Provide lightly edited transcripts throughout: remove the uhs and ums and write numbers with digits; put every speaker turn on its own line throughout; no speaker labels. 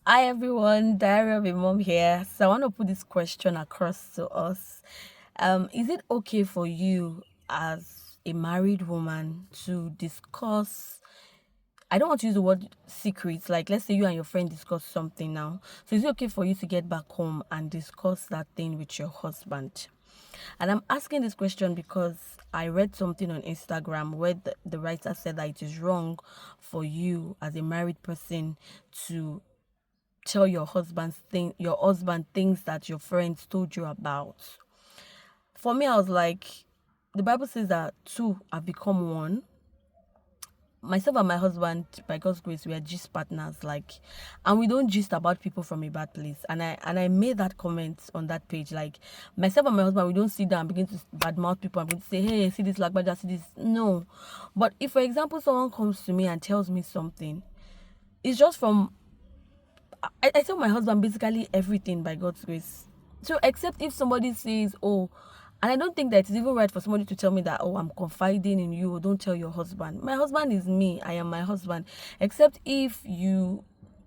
Hi everyone, Diary of a Mom here. So I want to put this question across to us. Is it okay for you as a married woman to discuss? I don't want to use the word secrets. Like, let's say you and your friend discuss something now. So is it okay for you to get back home and discuss that thing with your husband? And I'm asking this question because I read something on Instagram where the writer said that it is wrong for you as a married person to tell your husband things that your friends told you about. For me, I was like, the Bible says that two have become one. Myself and my husband, by God's grace, we are gist partners, like, and we don't gist about people from a bad place. And I made that comment on that page, like, myself and my husband, we don't sit down and begin to badmouth people. I'm going to say, hey, see this, like, see this. No, but if, for example, someone comes to me and tells me something, it's just from I tell my husband basically everything by God's grace. So except if somebody says, oh, and I don't think that it's even right for somebody to tell me that, oh, I'm confiding in you, don't tell your husband. My husband is me, I am my husband. Except if you,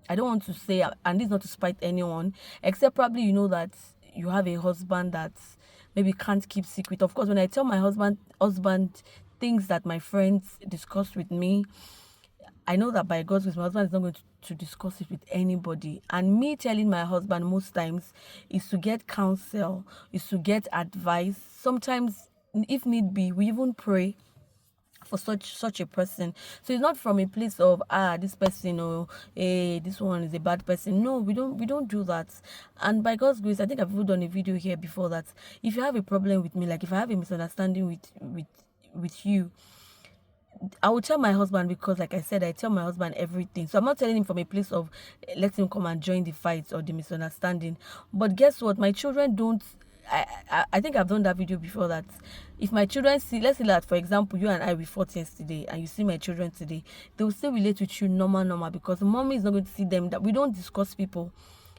I don't want to say, and this is not to spite anyone, except probably you know that you have a husband that maybe can't keep secret. Of course, when I tell my husband things that my friends discuss with me, I know that by God's grace, my husband is not going to discuss it with anybody. And me telling my husband most times is to get counsel, is to get advice. Sometimes, if need be, we even pray for such a person. So it's not from a place of this person or hey, this one is a bad person. No, we don't do that. And by God's grace, I think I've even done a video here before that if you have a problem with me, like if I have a misunderstanding with you, I will tell my husband because, like I said, I tell my husband everything. So I'm not telling him from a place of let him come and join the fight or the misunderstanding. But guess what? My children don't. I think I've done that video before that if my children see, let's say that for example, you and I we fought yesterday and you see my children today, they will still relate with you normal because mommy is not going to see them. That we don't discuss people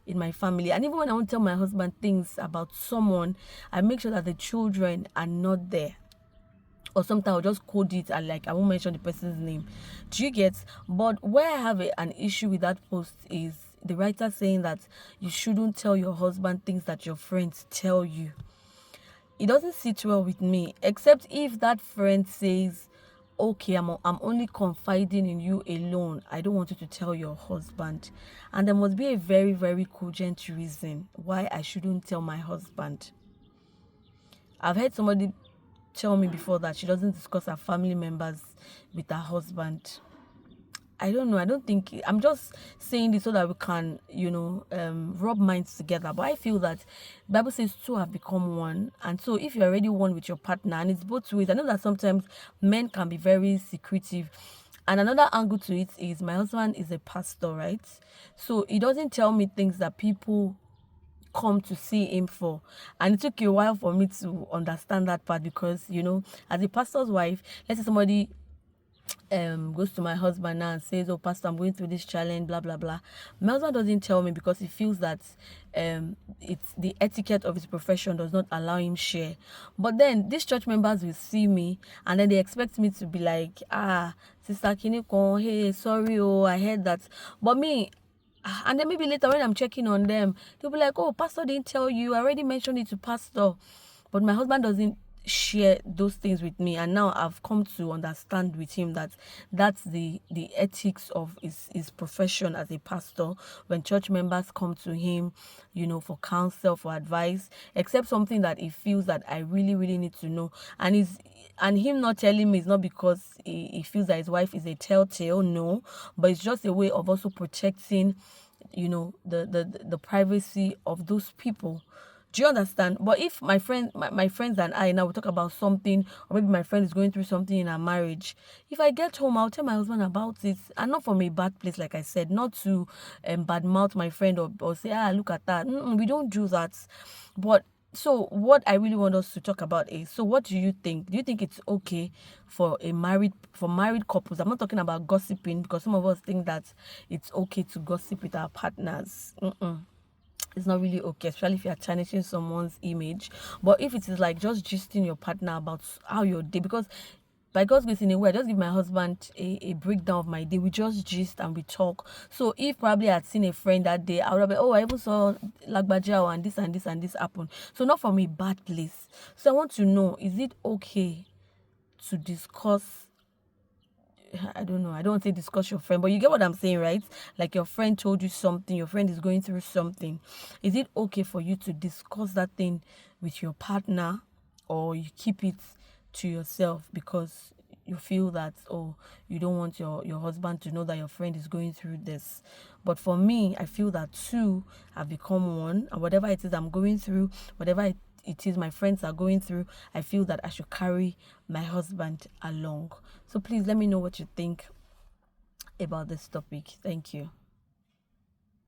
in my family. And even when I want to tell my husband things about someone, I make sure that the children are not there, or sometimes I'll just code it and like I won't mention the person's name. Do you get? But where I have an issue with that post is the writer saying that you shouldn't tell your husband things that your friends tell you. It doesn't sit well with me, except if that friend says, okay, I'm only confiding in you alone. I don't want you to tell your husband. And there must be a very, very cogent reason why I shouldn't tell my husband. I've heard somebody tell me before that she doesn't discuss her family members with her husband. I don't know. I don't think I'm just saying this so that we can, rub minds together. But I feel that Bible says two have become one, and so if you're already one with your partner, and it's both ways. I know that sometimes men can be very secretive, and another angle to it is my husband is a pastor, right? So he doesn't tell me things that people come to see him for. And it took a while for me to understand that part because as a pastor's wife, let's say somebody goes to my husband now and says, oh pastor, I'm going through this challenge, blah blah blah. My husband doesn't tell me because he feels that it's the etiquette of his profession does not allow him share. But then these church members will see me and then they expect me to be like, sister Kiniko, hey, sorry, oh, I heard that. But me, and then maybe later when I'm checking on them, they'll be like, oh, pastor didn't tell you, I already mentioned it to pastor. But my husband doesn't share those things with me, and now I've come to understand with him that that's the ethics of his profession as a pastor. When church members come to him, for counsel, for advice, except something that he feels that I really really need to know, and him not telling me is not because he feels that his wife is a telltale, no, but it's just a way of also protecting the privacy of those people. Do you understand? But if my friends and I now we talk about something, or maybe my friend is going through something in her marriage, if I get home, I'll tell my husband about it, and not from a bad place, like I said, not to badmouth my friend or say, look at that. We don't do that. But so what I really want us to talk about is, so what do you think? Do you think it's okay for married couples? I'm not talking about gossiping because some of us think that it's okay to gossip with our partners. It's not really okay, especially if you're tarnishing someone's image. But if it is like just gisting your partner about how your day, because by God's grace, in a way, I just give my husband a breakdown of my day. We just gist and we talk. So if probably I'd seen a friend that day, I would have been, oh, I even saw Lagbajao and this and this and this happen. So not from a bad place. So I want to know, is it okay to discuss, I don't know, I don't want to say discuss your friend, but you get what I'm saying, right? Like your friend told you something, your friend is going through something. Is it okay for you to discuss that thing with your partner, or you keep it to yourself because you feel that, oh, you don't want your husband to know that your friend is going through this? But for me, I feel that two have become one, and whatever it is I'm going through, whatever it is my friends are going through, I feel that I should carry my husband along. So please let me know what you think about this topic. Thank you.